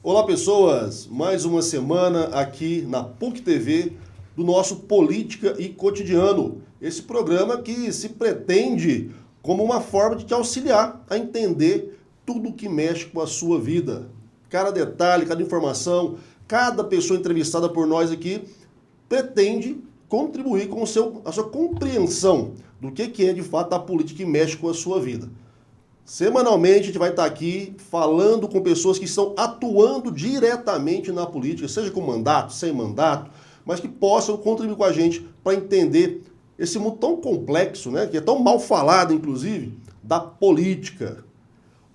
Olá, pessoas! Mais uma semana aqui na PUC TV do nosso Política e Cotidiano. Esse programa que se pretende como uma forma de te auxiliar a entender tudo que mexe com a sua vida. Cada detalhe, cada informação, cada pessoa entrevistada por nós aqui pretende contribuir com a sua compreensão do que é de fato a política que mexe com a sua vida. Semanalmente a gente vai estar aqui falando com pessoas que estão atuando diretamente na política, seja com mandato, sem mandato, mas que possam contribuir com a gente para entender esse mundo tão complexo, né, que é tão mal falado, inclusive, da política.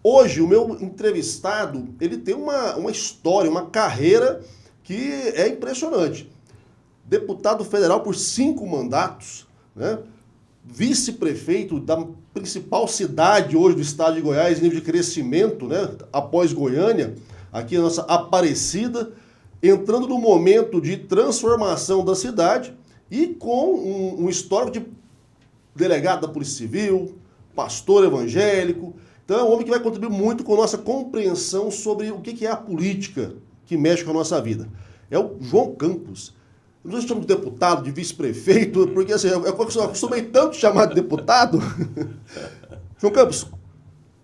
Hoje, o meu entrevistado, ele tem uma história, uma carreira que é impressionante. Deputado federal por 5 mandatos, né? Vice-prefeito da principal cidade hoje do estado de Goiás, em nível de crescimento, né, após Goiânia, aqui a nossa Aparecida, entrando no momento de transformação da cidade e com um histórico de delegado da Polícia Civil, pastor evangélico. Então é um homem que vai contribuir muito com a nossa compreensão sobre o que é a política que mexe com a nossa vida. É o João Campos. Nós chamamos de deputado, de vice-prefeito, porque assim, eu acostumei tanto chamar de deputado. João Campos,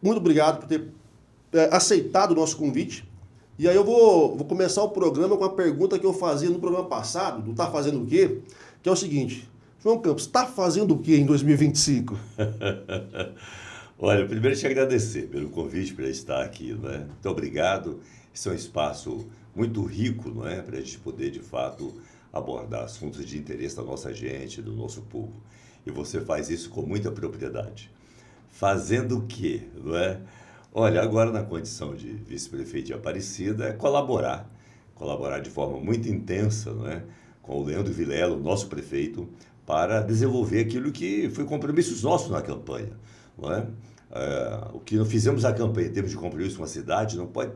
muito obrigado por ter aceitado o nosso convite. E aí eu vou começar o programa com uma pergunta que eu fazia no programa passado, do Tá Fazendo o Quê? Que é o seguinte: João Campos, tá fazendo o quê em 2025? Olha, primeiro te agradecer pelo convite para estar aqui, não é? Muito obrigado. Esse é um espaço muito rico, não é? Para a gente poder, de fato, abordar assuntos de interesse da nossa gente, do nosso povo. E você faz isso com muita propriedade. Fazendo o quê, não é? Olha, agora na condição de vice-prefeito de Aparecida, é colaborar de forma muito intensa, não é? Com o Leandro Vilela, o nosso prefeito, para desenvolver aquilo que foi compromissos nossos na campanha, não é? O que não fizemos a campanha em termos de compromisso com a cidade não pode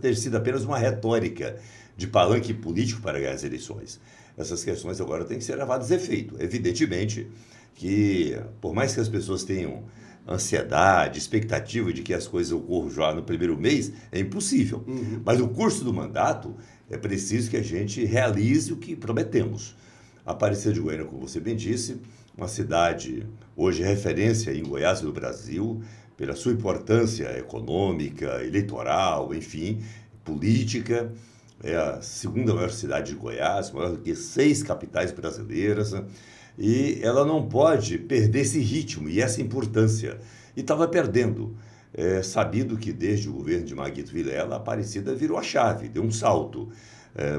ter sido apenas uma retórica de palanque político para ganhar as eleições. Essas questões agora têm que ser levadas a efeito. Evidentemente que, por mais que as pessoas tenham ansiedade, expectativa de que as coisas ocorram já no primeiro mês, é impossível. Mas no curso do mandato é preciso que a gente realize o que prometemos. Aparecida de Goiânia, como você bem disse, uma cidade hoje referência em Goiás e no Brasil, pela sua importância econômica, eleitoral, enfim, política. É a segunda maior cidade de Goiás, maior do que 6 capitais brasileiras, né? E ela não pode perder esse ritmo e essa importância. E estava perdendo. Sabido que desde o governo de Maguito Vilela, a Aparecida virou a chave, deu um salto.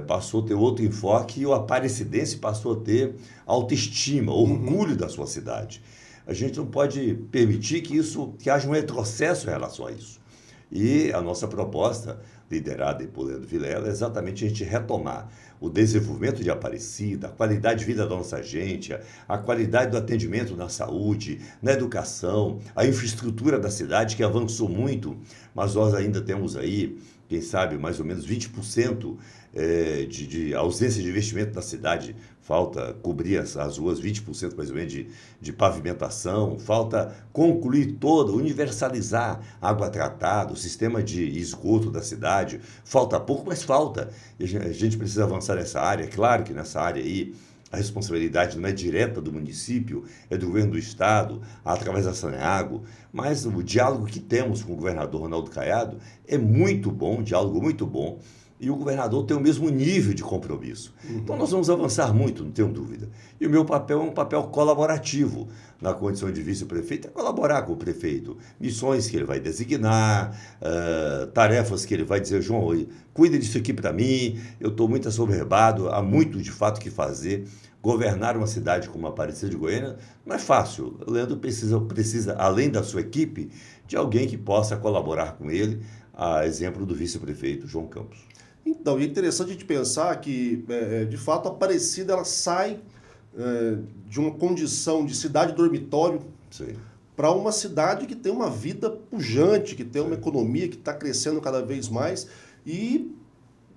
Passou a ter outro enfoque e o aparecidense passou a ter autoestima, orgulho da sua cidade. A gente não pode permitir que haja um retrocesso em relação a isso. E a nossa proposta, liderada por Leandro Vilela, é exatamente a gente retomar o desenvolvimento de Aparecida, a qualidade de vida da nossa gente, a qualidade do atendimento na saúde, na educação, a infraestrutura da cidade que avançou muito, mas nós ainda temos aí, quem sabe, mais ou menos 20% de ausência de investimento na cidade. Falta cobrir as ruas, 20% mais ou menos de pavimentação, falta concluir universalizar água tratada, o sistema de esgoto da cidade. Falta pouco, mas falta. E a gente precisa avançar nessa área. Claro que nessa área aí a responsabilidade não é direta do município, é do governo do estado, através da Saneago, mas o diálogo que temos com o governador Ronaldo Caiado é muito bom, um diálogo muito bom. E o governador tem o mesmo nível de compromisso. Então nós vamos avançar muito, não tenho dúvida. E o meu papel é um papel colaborativo. Na condição de vice-prefeito, é colaborar com o prefeito. Missões que ele vai designar, tarefas que ele vai dizer: João, cuida disso aqui para mim, eu estou muito assoberbado, há muito de fato que fazer. Governar uma cidade como a Aparecida de Goiânia não é fácil. O Leandro precisa, além da sua equipe, de alguém que possa colaborar com ele, a exemplo do vice-prefeito João Campos. Então, é interessante a gente pensar que, de fato, a Aparecida ela sai de uma condição de cidade dormitório para uma cidade que tem uma vida pujante, que tem uma economia que está crescendo cada vez mais. E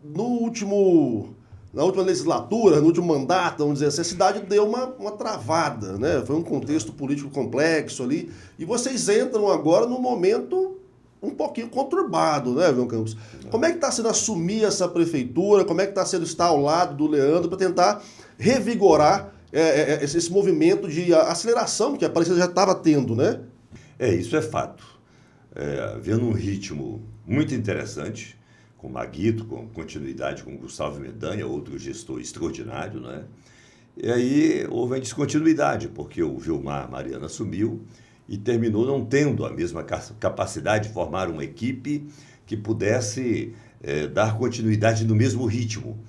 na última legislatura, no último mandato, vamos dizer assim, a cidade deu uma travada, né? Foi um contexto político complexo ali. E vocês entram agora num momento um pouquinho conturbado, né, João Campos? Como é que está sendo assumir essa prefeitura? Como é que está sendo estar ao lado do Leandro para tentar revigorar esse movimento de aceleração que a Aparecida já estava tendo, né? Isso é fato. Vendo um ritmo muito interessante, com Maguito, com continuidade com Gustavo Mendanha, outro gestor extraordinário, né? E aí houve a descontinuidade, porque o Vilmar Mariano assumiu e terminou não tendo a mesma capacidade de formar uma equipe que pudesse dar continuidade no mesmo ritmo.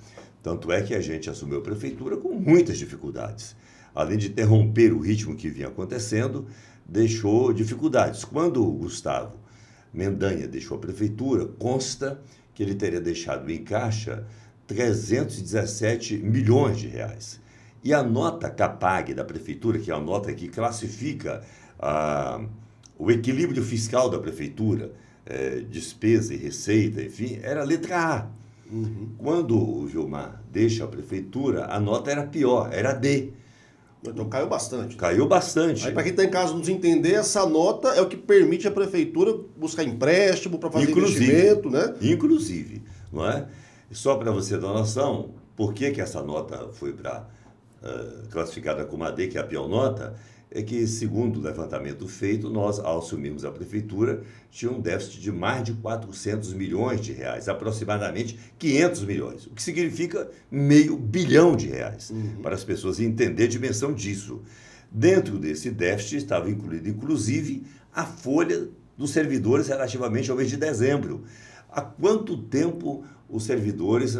Tanto é que a gente assumiu a prefeitura com muitas dificuldades. Além de interromper o ritmo que vinha acontecendo, deixou dificuldades. Quando o Gustavo Mendanha deixou a prefeitura, consta que ele teria deixado em caixa 317 milhões de reais. E a nota CAPAG da prefeitura, que é a nota que classifica o equilíbrio fiscal da prefeitura, despesa e receita, enfim, era a letra A. Uhum. Quando o Vilmar deixa a prefeitura, a nota era pior, era D. Então caiu bastante. Caiu bastante. Aí, para quem está em casa nos entender, essa nota é o que permite a prefeitura buscar empréstimo para fazer investimento, né? Inclusive, não é? Só para você dar noção, por que essa nota foi classificada como a D, que é a pior nota, é que, segundo o levantamento feito, nós, ao assumirmos a prefeitura, tínhamos um déficit de mais de 400 milhões de reais, aproximadamente 500 milhões, o que significa R$500 bilhão, para as pessoas entenderem a dimensão disso. Dentro desse déficit estava incluído, inclusive, a folha dos servidores relativamente ao mês de dezembro. Há quanto tempo os servidores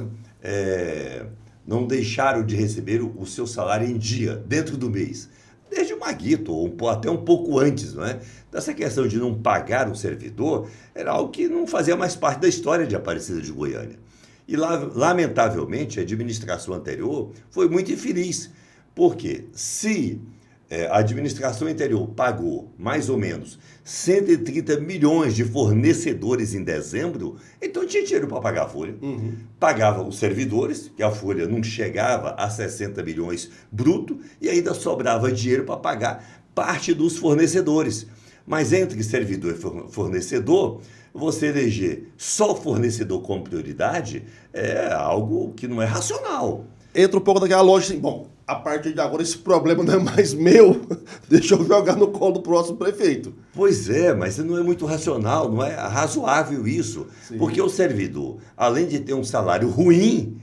não deixaram de receber o seu salário em dia, dentro do mês? Desde o Maguito, ou até um pouco antes, não é? Essa questão de não pagar o servidor era algo que não fazia mais parte da história de Aparecida de Goiânia. E, lamentavelmente, a administração anterior foi muito infeliz, porque se a administração anterior pagou mais ou menos 130 milhões de fornecedores em dezembro, então tinha dinheiro para pagar a folha. Uhum. Pagava os servidores, que a folha não chegava a 60 milhões bruto, e ainda sobrava dinheiro para pagar parte dos fornecedores. Mas entre servidor e fornecedor, você eleger só o fornecedor como prioridade é algo que não é racional. Entra um pouco daquela lógica assim, bom, a partir de agora esse problema não é mais meu, deixa eu jogar no colo do próximo prefeito. Pois é, mas não é muito racional, não é razoável isso. Sim. Porque o servidor, além de ter um salário ruim,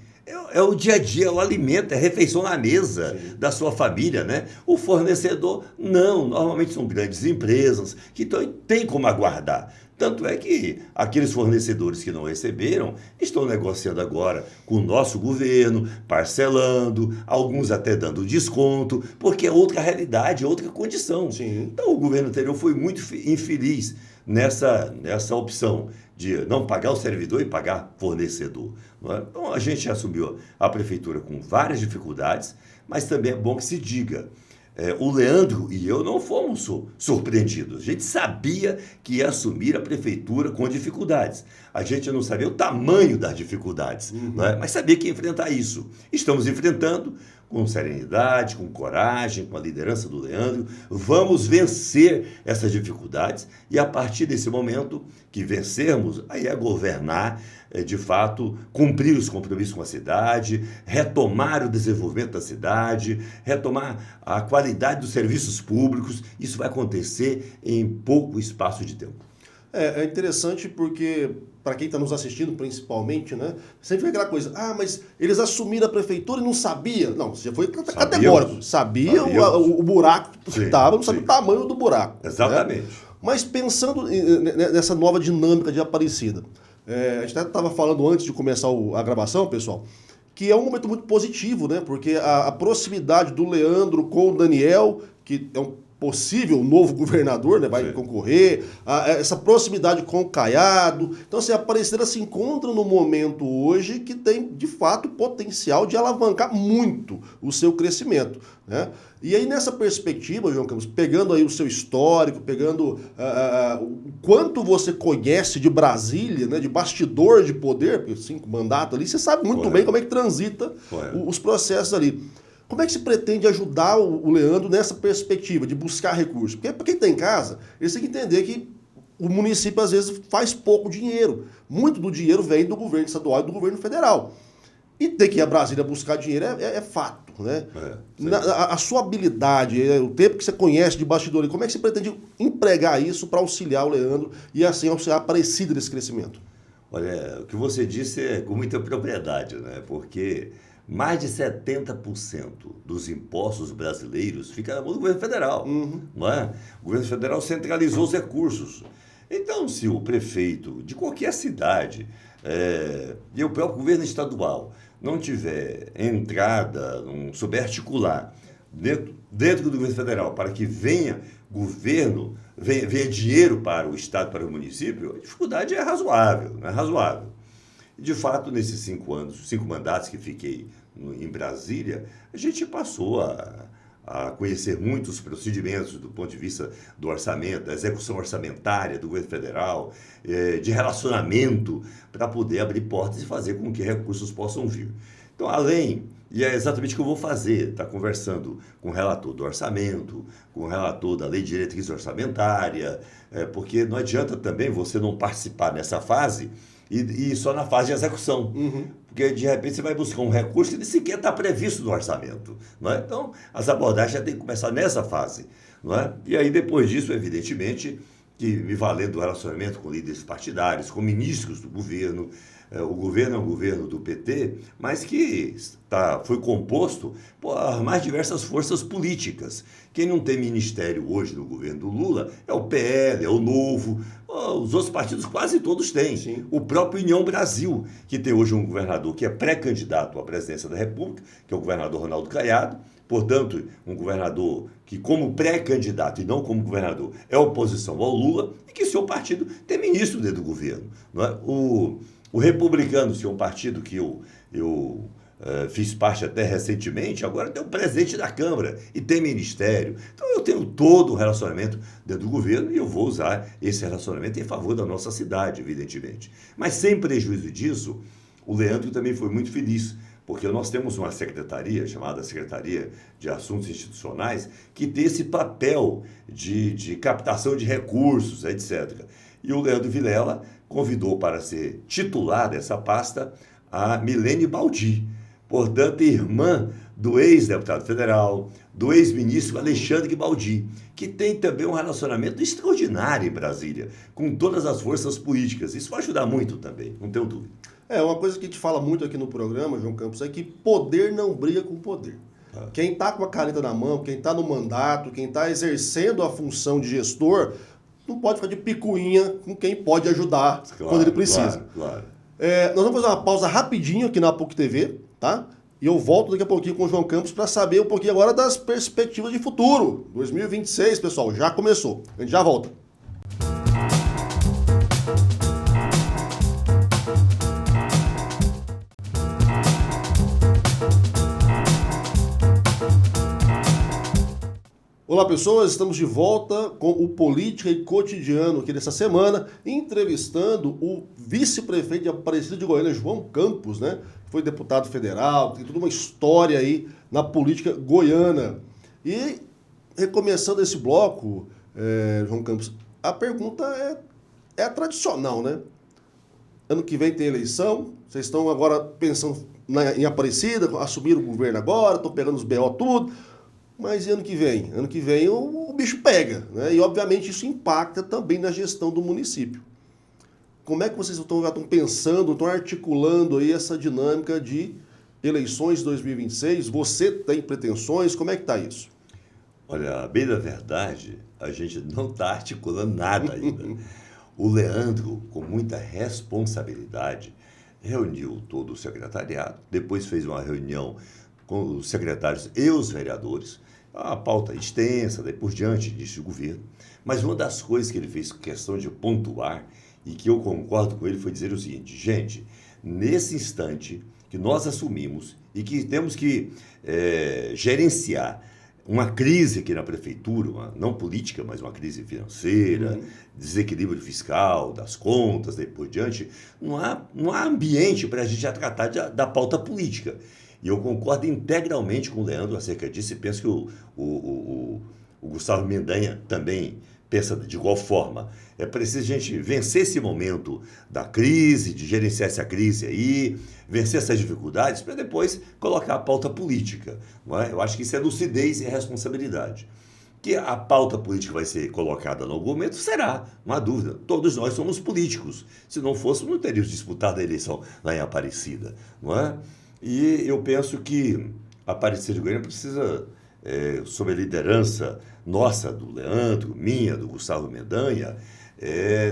é o dia a dia, é o alimento, é a refeição na mesa da sua família, né? O fornecedor, não, normalmente são grandes empresas que têm como aguardar. Tanto é que aqueles fornecedores que não receberam estão negociando agora com o nosso governo, parcelando, alguns até dando desconto, porque é outra realidade, é outra condição. Sim. Então o governo anterior foi muito infeliz nessa opção de não pagar o servidor e pagar fornecedor. Não é? Então a gente assumiu a prefeitura com várias dificuldades, mas também é bom que se diga. O Leandro e eu não fomos surpreendidos. A gente sabia que ia assumir a prefeitura com dificuldades. A gente não sabia o tamanho das dificuldades, não é? Mas sabia que ia enfrentar isso. Estamos enfrentando com serenidade, com coragem, com a liderança do Leandro. Vamos vencer essas dificuldades e, a partir desse momento que vencermos, aí é governar, de fato, cumprir os compromissos com a cidade, retomar o desenvolvimento da cidade, retomar a qualidade dos serviços públicos. Isso vai acontecer em pouco espaço de tempo. É interessante porque, para quem está nos assistindo principalmente, né, sempre fica aquela coisa, mas eles assumiram a prefeitura e não sabia. Não, você já foi categórico. Sabia o buraco que estava, não sabia o tamanho do buraco. Exatamente. Né? Mas pensando nessa nova dinâmica de Aparecida, a gente até estava falando antes de começar a gravação, pessoal, que é um momento muito positivo, né? Porque a proximidade do Leandro com o Daniel, que é um possível novo governador, né, vai concorrer, essa proximidade com o Caiado. Então, assim, a Aparecida se encontra no momento hoje que tem, de fato, potencial de alavancar muito o seu crescimento, né? E aí, nessa perspectiva, João Campos, pegando aí o seu histórico, pegando o quanto você conhece de Brasília, né, de bastidor de poder, porque 5 mandatos ali, você sabe muito bem como é que transita os processos ali. Como é que se pretende ajudar o Leandro nessa perspectiva de buscar recursos? Porque para quem está em casa, eles têm que entender que o município, às vezes, faz pouco dinheiro. Muito do dinheiro vem do governo estadual e do governo federal. E ter que ir a Brasília buscar dinheiro é fato, né? A sua habilidade, o tempo que você conhece de bastidor, como é que você pretende empregar isso para auxiliar o Leandro e assim auxiliar a Aparecida nesse crescimento? Olha, o que você disse é com muita propriedade, né? Porque mais de 70% dos impostos brasileiros fica na mão do governo federal, não é? O governo federal centralizou os recursos. Então, se o prefeito de qualquer cidade e o próprio governo estadual não tiver entrada, não souber articular dentro do governo federal para que venha dinheiro para o estado, para o município, a dificuldade é razoável, não é razoável. De fato, nesses 5 anos, 5 mandatos que fiquei em Brasília, a gente passou a conhecer muitos procedimentos do ponto de vista do orçamento, da execução orçamentária do governo federal, de relacionamento, para poder abrir portas e fazer com que recursos possam vir. Então, e é exatamente o que eu vou fazer, estar conversando com o relator do orçamento, com o relator da lei de diretriz orçamentária, porque não adianta também você não participar nessa fase e só na fase de execução. Porque, de repente, você vai buscar um recurso que nem sequer está previsto no orçamento. Não é? Então, as abordagens já têm que começar nessa fase. Não é? E aí, depois disso, evidentemente, que me valendo do relacionamento com líderes partidários, com ministros do governo. O governo é um governo do PT, mas que foi composto por mais diversas forças políticas. Quem não tem ministério hoje no governo do Lula é o PL, é o Novo, os outros partidos quase todos têm. Sim. O próprio União Brasil, que tem hoje um governador que é pré-candidato à presidência da República, que é o governador Ronaldo Caiado, portanto, um governador que, como pré-candidato e não como governador, é oposição ao Lula, e que seu partido tem ministro dentro do governo. Não é? O Republicano, que é um partido que eu fiz parte até recentemente, agora tem o presidente da Câmara e tem ministério. Então eu tenho todo o relacionamento dentro do governo e eu vou usar esse relacionamento em favor da nossa cidade, evidentemente. Mas sem prejuízo disso, o Leandro também foi muito feliz, porque nós temos uma secretaria, chamada Secretaria de Assuntos Institucionais, que tem esse papel de captação de recursos, etc. E o Leandro Vilela convidou para ser titular dessa pasta a Milene Baldi, portanto, irmã do ex-deputado federal, do ex-ministro Alexandre Baldi, que tem também um relacionamento extraordinário em Brasília, com todas as forças políticas. Isso vai ajudar muito também, não tenho dúvida. Uma coisa que a gente fala muito aqui no programa, João Campos, é que poder não briga com poder. Quem está com a caneta na mão, quem está no mandato, quem está exercendo a função de gestor, não pode ficar de picuinha com quem pode ajudar quando ele precisa. Claro. Nós vamos fazer uma pausa rapidinho aqui na PUC TV, tá? E eu volto daqui a pouquinho com o João Campos para saber um pouquinho agora das perspectivas de futuro. 2026, pessoal, já começou. A gente já volta. Olá, pessoas, estamos de volta com o Política e Cotidiano aqui dessa semana, entrevistando o vice-prefeito de Aparecida de Goiânia, João Campos, né? Foi deputado federal, tem toda uma história aí na política goiana. E, recomeçando esse bloco, João Campos, a pergunta é a tradicional, né? Ano que vem tem eleição, vocês estão agora pensando em Aparecida, assumiram o governo agora, estão pegando os BO tudo. Mas e ano que vem? Ano que vem o bicho pega, né? E obviamente isso impacta também na gestão do município. Como é que vocês estão pensando, estão articulando aí essa dinâmica de eleições de 2026? Você tem pretensões? Como é que está isso? Olha, bem na verdade, a gente não está articulando nada ainda. O Leandro, com muita responsabilidade, reuniu todo o secretariado, depois fez uma reunião com os secretários e os vereadores, a pauta extensa, daí por diante disso do governo. Mas uma das coisas que ele fez questão de pontuar, e que eu concordo com ele, foi dizer o seguinte: gente, nesse instante que nós assumimos e que temos que gerenciar uma crise aqui na prefeitura, não política, mas uma crise financeira, desequilíbrio fiscal, das contas, daí por diante, não há ambiente para a gente já tratar da pauta política. E eu concordo integralmente com o Leandro acerca disso e penso que o Gustavo Mendanha também pensa de igual forma. É preciso a gente vencer esse momento da crise, de gerenciar essa crise aí, vencer essas dificuldades, para depois colocar a pauta política. Não é? Eu acho que isso é lucidez e responsabilidade. Que a pauta política vai ser colocada no algum momento, será, não há dúvida. Todos nós somos políticos. Se não fôssemos, não teríamos disputado a eleição lá em Aparecida. Não é? E eu penso que Aparecida de Goiânia precisa, sob a liderança nossa, do Leandro, minha, do Gustavo Mendanha,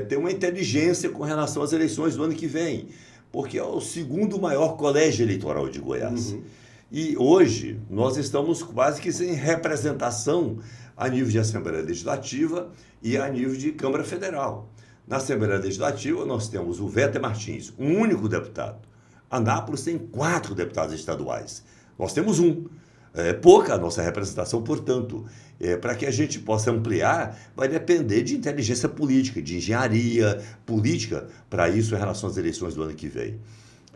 ter uma inteligência com relação às eleições do ano que vem, porque é o segundo maior colégio eleitoral de Goiás. Uhum. E hoje nós estamos quase que sem representação a nível de Assembleia Legislativa e a nível de Câmara Federal. Na Assembleia Legislativa nós temos o Véter Martins, um único deputado. Anápolis tem 4 deputados estaduais. Nós temos um. É pouca a nossa representação, portanto, para que a gente possa ampliar, vai depender de inteligência política, de engenharia política para isso em relação às eleições do ano que vem.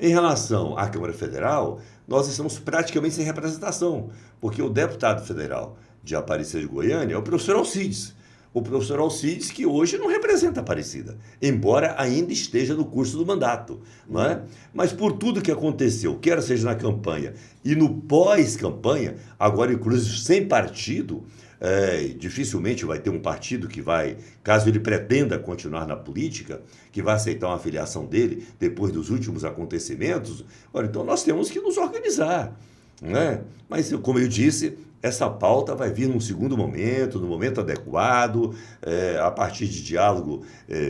Em relação à Câmara Federal, nós estamos praticamente sem representação, porque o deputado federal de Aparecida de Goiânia é o professor Alcides. O professor Alcides, que hoje não representa Aparecida, embora ainda esteja no curso do mandato. Não é? Mas por tudo que aconteceu, quer seja na campanha e no pós-campanha, agora inclusive sem partido, dificilmente vai ter um partido que vai, caso ele pretenda continuar na política, que vai aceitar uma filiação dele depois dos últimos acontecimentos. Olha, então nós temos que nos organizar. Não é? Mas, como eu disse, essa pauta vai vir num segundo momento, no momento adequado, a partir de diálogo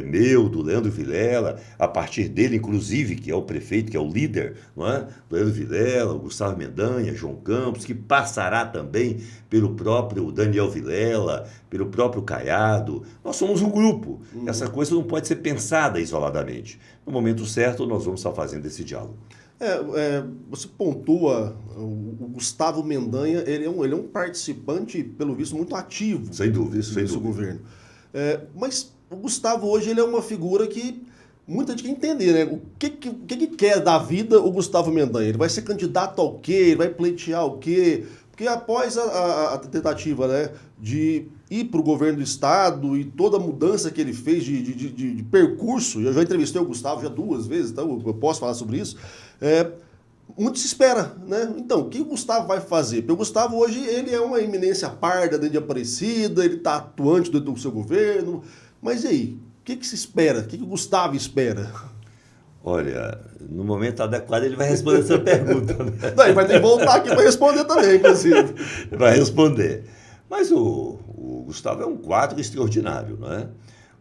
meu, do Leandro Vilela, a partir dele, inclusive, que é o prefeito, que é o líder, não é? Leandro Vilela, o Gustavo Mendanha, João Campos, que passará também pelo próprio Daniel Vilela, pelo próprio Caiado. Nós somos um grupo. Essa coisa não pode ser pensada isoladamente. No momento certo, nós vamos estar fazendo esse diálogo. Você pontua, o Gustavo Mendanha, ele é um participante, pelo visto, muito ativo. Sem dúvida, desse governo. Mas o Gustavo hoje ele é uma figura que muita gente quer entender, né? O que quer da vida o Gustavo Mendanha? Ele vai ser candidato ao quê? Ele vai pleitear o quê? Porque após a tentativa, né, de ir para o governo do estado e toda a mudança que ele fez de percurso, eu já entrevistei o Gustavo já 2 vezes, então eu posso falar sobre isso, muito se espera, né? Então, o que o Gustavo vai fazer? Porque o Gustavo hoje ele é uma eminência parda dentro de Aparecida, ele está atuante dentro do seu governo, mas e aí? O que se espera? O que o Gustavo espera? Olha, no momento adequado ele vai responder essa pergunta. Né? Não, ele vai ter que voltar aqui para responder também, inclusive. Ele vai responder. Mas o Gustavo é um quadro extraordinário, não é?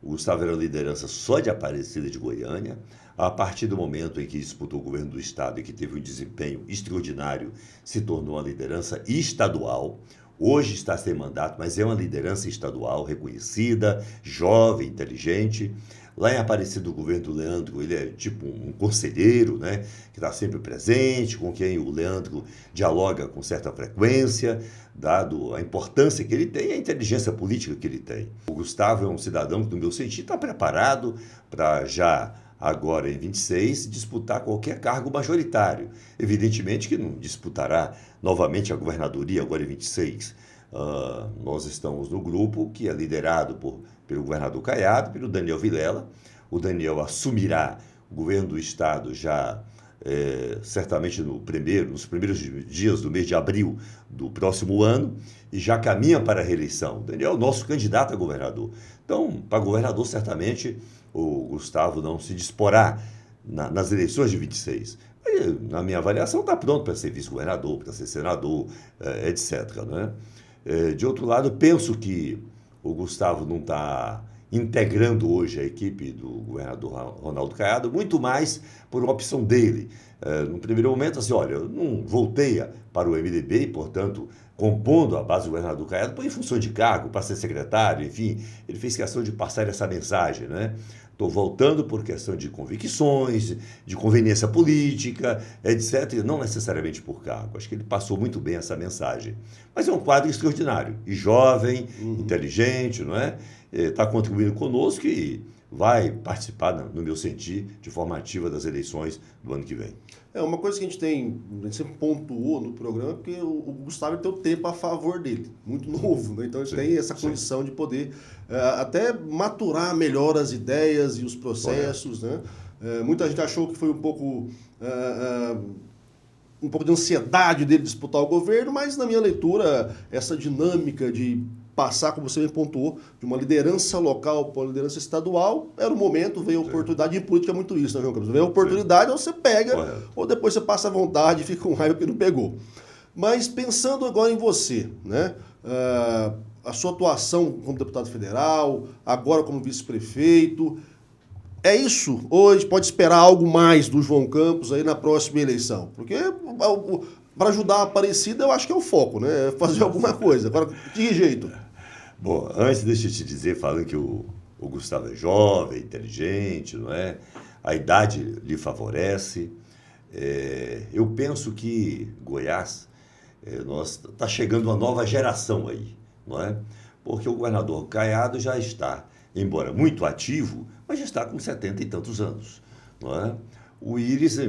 O Gustavo era liderança só de Aparecida de Goiânia. A partir do momento em que disputou o governo do estado e que teve um desempenho extraordinário, se tornou uma liderança estadual. Hoje está sem mandato, mas é uma liderança estadual reconhecida, jovem, inteligente. Lá em Aparecida, o governo do Leandro, ele é tipo um conselheiro, né, que está sempre presente, com quem o Leandro dialoga com certa frequência, dado a importância que ele tem e a inteligência política que ele tem. O Gustavo é um cidadão que, no meu sentido, está preparado para já, agora em 26, disputar qualquer cargo majoritário. Evidentemente que não disputará novamente a governadoria agora em 26. Nós estamos no grupo que é liderado pelo governador Caiado, pelo Daniel Vilela. O Daniel assumirá o governo do estado já certamente nos primeiros dias do mês de abril do próximo ano e já caminha para a reeleição. O Daniel é o nosso candidato a governador. Então, para governador, certamente o Gustavo não se disporá nas eleições de 26. Na minha avaliação, está pronto para ser vice-governador, para ser senador, etc. Né? De outro lado, penso que o Gustavo não está integrando hoje a equipe do governador Ronaldo Caiado, muito mais por uma opção dele. No primeiro momento, assim, olha, eu não voltei para o MDB e, portanto, compondo a base do governador Caiado, em função de cargo, para ser secretário, enfim, ele fez questão de passar essa mensagem, né? Estou voltando por questão de convicções, de conveniência política, etc., não necessariamente por cargo. Acho que ele passou muito bem essa mensagem. Mas é um quadro extraordinário, e jovem, inteligente, não é? Está contribuindo conosco e vai participar, no meu sentir, de forma ativa das eleições do ano que vem. Uma coisa que a gente sempre pontuou no programa, porque o Gustavo tem o tempo a favor dele, muito novo, né? Então ele tem essa condição de poder até maturar melhor as ideias e os processos, né? Muita gente achou que foi um pouco de ansiedade dele disputar o governo, mas na minha leitura, essa dinâmica de passar, como você me pontuou, de uma liderança local para uma liderança estadual, era o momento, veio a oportunidade, e em política é muito isso, né, João Campos? Veio a oportunidade, ou você pega, ou depois você passa à vontade e fica com raiva que não pegou. Mas pensando agora em você, né? A sua atuação como deputado federal, agora como vice-prefeito, é isso? Ou a gente pode esperar algo mais do João Campos aí na próxima eleição? Porque para ajudar a Aparecida, eu acho que é o foco, né? Fazer alguma coisa. Agora, de que jeito? Bom, antes deixa eu te dizer, falando que o Gustavo é jovem, inteligente, não é? A idade lhe favorece. Eu penso que Goiás está chegando uma nova geração aí, não é? Porque o governador Caiado já está, embora muito ativo, mas já está com 70 e tantos anos, não é? O Íris,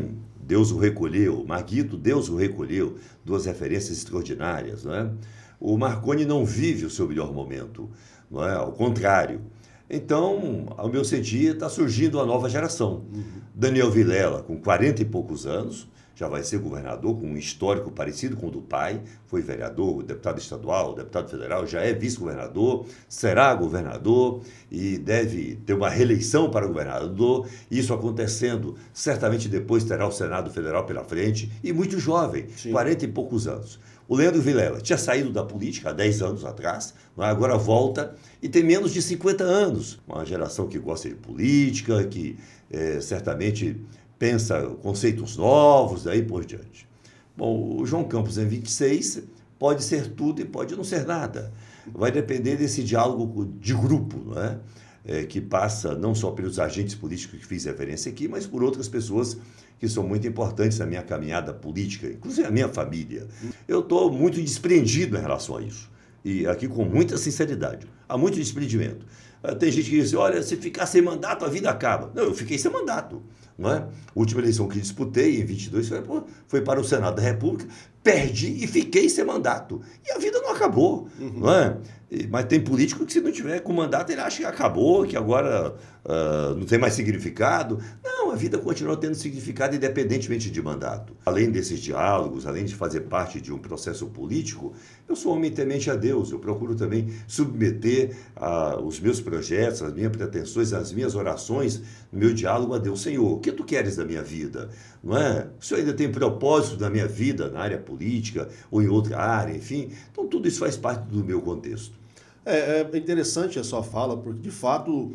Deus o recolheu, Marguito, Deus o recolheu, duas referências extraordinárias, não é? O Marconi não vive o seu melhor momento, não é? Ao contrário. Então, ao meu sentir, está surgindo uma nova geração. Daniel Vilela, com 40 e poucos anos, já vai ser governador, com um histórico parecido com o do pai, foi vereador, deputado estadual, deputado federal, já é vice-governador, será governador e deve ter uma reeleição para governador. Isso acontecendo, certamente depois terá o Senado Federal pela frente, e muito jovem, sim, 40 e poucos anos. O Leandro Vilela tinha saído da política há 10 anos atrás, agora volta e tem menos de 50 anos. Uma geração que gosta de política, que certamente pensa conceitos novos, daí por diante. Bom, o João Campos, em 26, pode ser tudo e pode não ser nada. Vai depender desse diálogo de grupo, não é? Que passa não só pelos agentes políticos que fiz referência aqui, mas por outras pessoas que são muito importantes na minha caminhada política, inclusive a minha família. Eu estou muito desprendido em relação a isso. E aqui com muita sinceridade. Há muito desprendimento. Tem gente que diz, olha, se ficar sem mandato, a vida acaba. Não, eu fiquei sem mandato. Não é? A última eleição que disputei, em 22, foi para o Senado da República, perdi e fiquei sem mandato. E a vida não acabou, não é? Mas tem político que, se não tiver com mandato, ele acha que acabou, que agora não tem mais significado. Não, a vida continua tendo significado independentemente de mandato. Além desses diálogos, além de fazer parte de um processo político, eu sou homem temente a Deus. Eu procuro também submeter os meus projetos, as minhas pretensões, as minhas orações, no meu diálogo a Deus. Senhor, o que tu queres da minha vida? Não é? O Senhor ainda tem propósito na minha vida, na área política ou em outra área, enfim. Então, tudo isso faz parte do meu contexto. É interessante a sua fala, porque, de fato,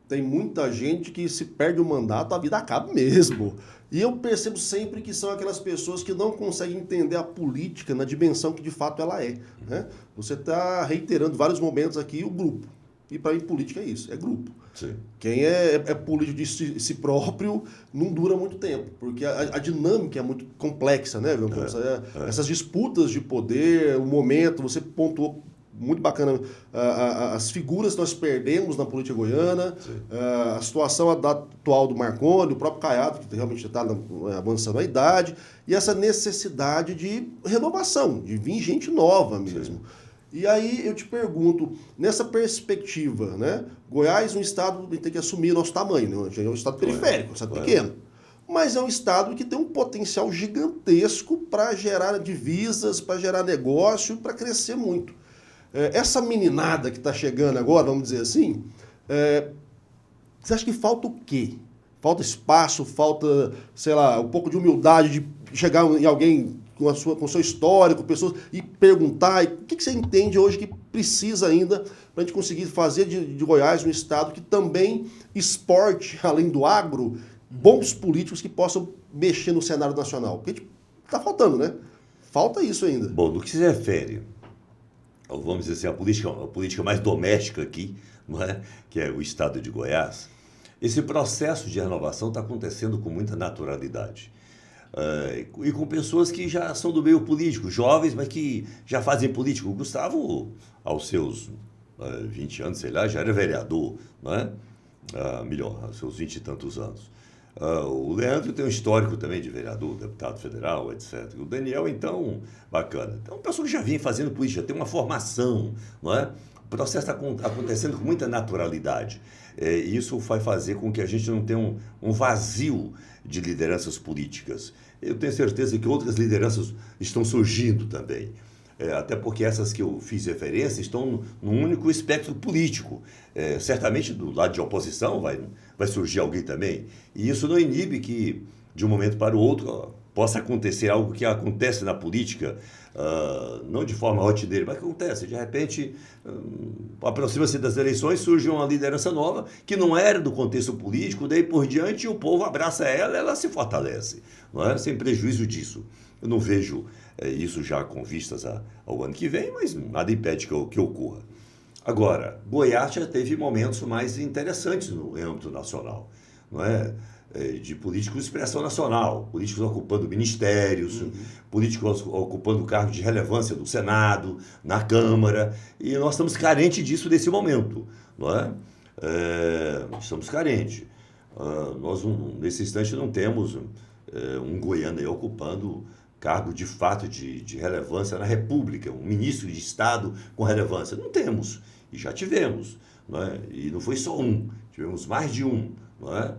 tem muita gente que se perde o mandato, a vida acaba mesmo. E eu percebo sempre que são aquelas pessoas que não conseguem entender a política na dimensão que, de fato, ela é, né? Você está reiterando vários momentos aqui o grupo. E, para mim, política é isso, é grupo. Sim. Quem é político de si próprio não dura muito tempo, porque a dinâmica é muito complexa, né, João Campos? Essas disputas de poder, o momento, você pontuou muito bacana as figuras que nós perdemos na política goiana, a situação atual do Marconi, o próprio Caiado, que realmente está avançando a idade, e essa necessidade de renovação, de vir gente nova mesmo. Sim. E aí eu te pergunto, nessa perspectiva, né? Goiás é um estado que tem que assumir o nosso tamanho, né? É um estado periférico, um estado pequeno. Mas é um estado que tem um potencial gigantesco para gerar divisas, para gerar negócio, para crescer muito. Essa meninada que está chegando agora, vamos dizer assim, você acha que falta o quê? Falta espaço, falta, sei lá, um pouco de humildade de chegar em alguém com o seu histórico, pessoas, e perguntar, o que você entende hoje que precisa ainda para a gente conseguir fazer de Goiás um estado que também exporte, além do agro, bons políticos que possam mexer no cenário nacional? Porque está faltando, né? Falta isso ainda. Bom, no que se refere, vamos dizer assim, a política mais doméstica aqui, não é? Que é o estado de Goiás, esse processo de renovação está acontecendo com muita naturalidade. E com pessoas que já são do meio político, jovens, mas que já fazem política. O Gustavo, aos seus 20 anos, sei lá, já era vereador, não é? melhor, aos seus 20 e tantos anos. O Leandro tem um histórico também de vereador, deputado federal, etc. O Daniel, então, bacana. Então, uma pessoa que já vinha fazendo política, tem uma formação, não é? O processo está acontecendo com muita naturalidade. Isso vai fazer com que a gente não tenha um vazio de lideranças políticas. Eu tenho certeza que outras lideranças estão surgindo também. Até porque essas que eu fiz referência estão num único espectro político. Certamente do lado de oposição vai surgir alguém também. E isso não inibe que, de um momento para o outro, possa acontecer algo que acontece na política, não de forma rotineira, mas que acontece. De repente, aproxima-se das eleições, surge uma liderança nova que não era do contexto político, daí por diante o povo abraça ela se fortalece, não é? Sem prejuízo disso. Eu não vejo isso já com vistas ao ano que vem, mas nada impede que ocorra. Agora, Goiás já teve momentos mais interessantes no âmbito nacional, não é? De políticos de expressão nacional, políticos ocupando ministérios, políticos ocupando cargos de relevância no Senado, na Câmara, e nós estamos carentes disso nesse momento, não é? Estamos carentes. Nós, nesse instante, não temos um goiano aí ocupando cargo de fato de relevância na República, um ministro de Estado com relevância. Não temos, e já tivemos, não é? E não foi só um, tivemos mais de um, não é?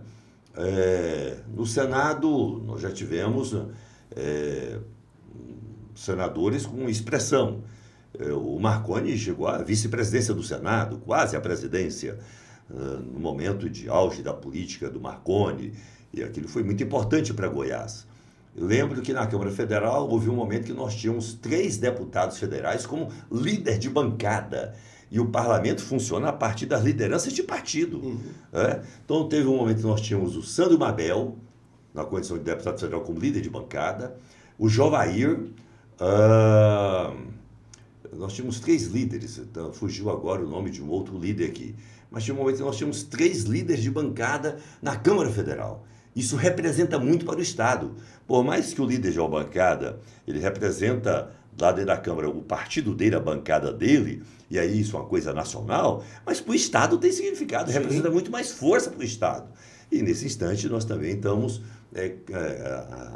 No Senado, nós já tivemos senadores com expressão. O Marconi chegou à vice-presidência do Senado, quase à presidência, no momento de auge da política do Marconi, e aquilo foi muito importante para Goiás. Eu lembro que na Câmara Federal houve um momento que nós tínhamos 3 deputados federais como líder de bancada. E o parlamento funciona a partir das lideranças de partido. Então, teve um momento que nós tínhamos o Sandro Mabel, na condição de deputado federal como líder de bancada, o Jovair, nós tínhamos 3 líderes, então fugiu agora o nome de um outro líder aqui, mas tinha um momento que nós tínhamos 3 líderes de bancada na Câmara Federal. Isso representa muito para o Estado. Por mais que o líder de uma bancada, ele representa lá dentro da Câmara o partido dele, a bancada dele, e aí isso é uma coisa nacional, mas para o Estado tem significado, representa muito mais força para o Estado. E nesse instante nós também estamos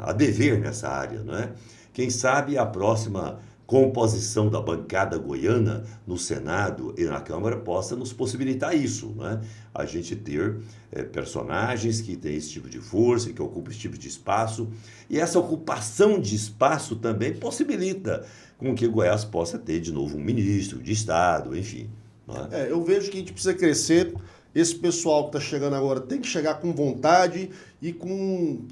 a dever nessa área, não é? Quem sabe a próxima composição da bancada goiana no Senado e na Câmara possa nos possibilitar isso, né? A gente ter personagens que têm esse tipo de força, que ocupam esse tipo de espaço, e essa ocupação de espaço também possibilita com que Goiás possa ter de novo um ministro de Estado, enfim. Né? Eu vejo que a gente precisa crescer, esse pessoal que está chegando agora tem que chegar com vontade e com...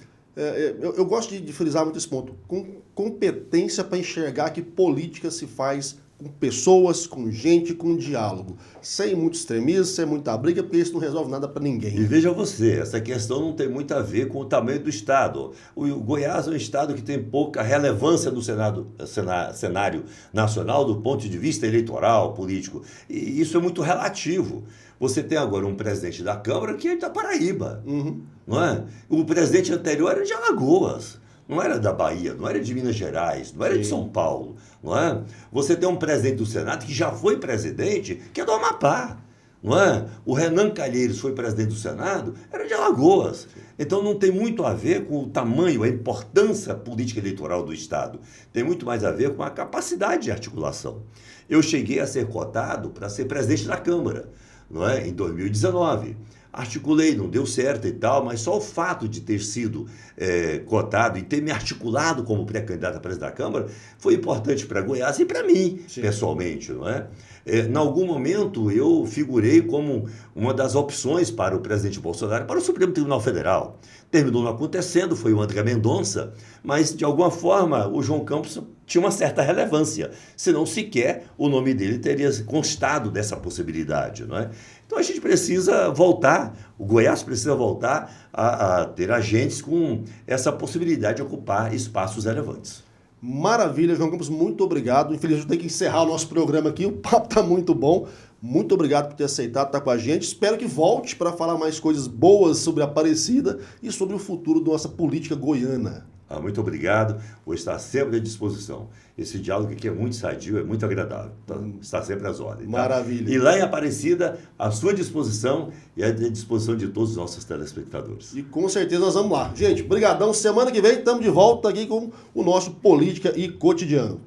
Eu gosto de frisar muito esse ponto, com competência para enxergar que política se faz com pessoas, com gente, com diálogo. Sem muito extremismo, sem muita briga, porque isso não resolve nada para ninguém. E veja você, essa questão não tem muito a ver com o tamanho do Estado. O Goiás é um Estado que tem pouca relevância no cenário nacional do ponto de vista eleitoral, político. E isso é muito relativo. Você tem agora um presidente da Câmara que é da Paraíba, não é? O presidente anterior era de Alagoas, não era da Bahia, não era de Minas Gerais, não era de São Paulo, não é? Você tem um presidente do Senado que já foi presidente, que é do Amapá, não é? O Renan Calheiros foi presidente do Senado, era de Alagoas. Então não tem muito a ver com o tamanho, a importância política eleitoral do Estado. Tem muito mais a ver com a capacidade de articulação. Eu cheguei a ser cotado para ser presidente da Câmara, não é? Em 2019. Articulei, não deu certo e tal, mas só o fato de ter sido cotado e ter me articulado como pré-candidato a presidente da Câmara foi importante para Goiás e para mim, pessoalmente, não é? Em algum momento eu figurei como uma das opções para o presidente Bolsonaro, para o Supremo Tribunal Federal. Terminou não acontecendo, foi o André Mendonça, mas de alguma forma o João Campos tinha uma certa relevância, senão sequer o nome dele teria constado dessa possibilidade, não é? Então a gente precisa voltar, o Goiás precisa voltar a ter agentes com essa possibilidade de ocupar espaços relevantes. Maravilha, João Campos, muito obrigado. Infelizmente eu tenho que encerrar o nosso programa aqui, o papo está muito bom. Muito obrigado por ter aceitado estar com a gente. Espero que volte para falar mais coisas boas sobre a Aparecida e sobre o futuro da nossa política goiana. Muito obrigado. Vou estar sempre à disposição. Esse diálogo aqui é muito sadio, é muito agradável. Está sempre às ordens. Tá? Maravilha. E lá em Aparecida, à sua disposição e à disposição de todos os nossos telespectadores. E com certeza nós vamos lá. Gente, brigadão. Semana que vem estamos de volta aqui com o nosso Política e Cotidiano.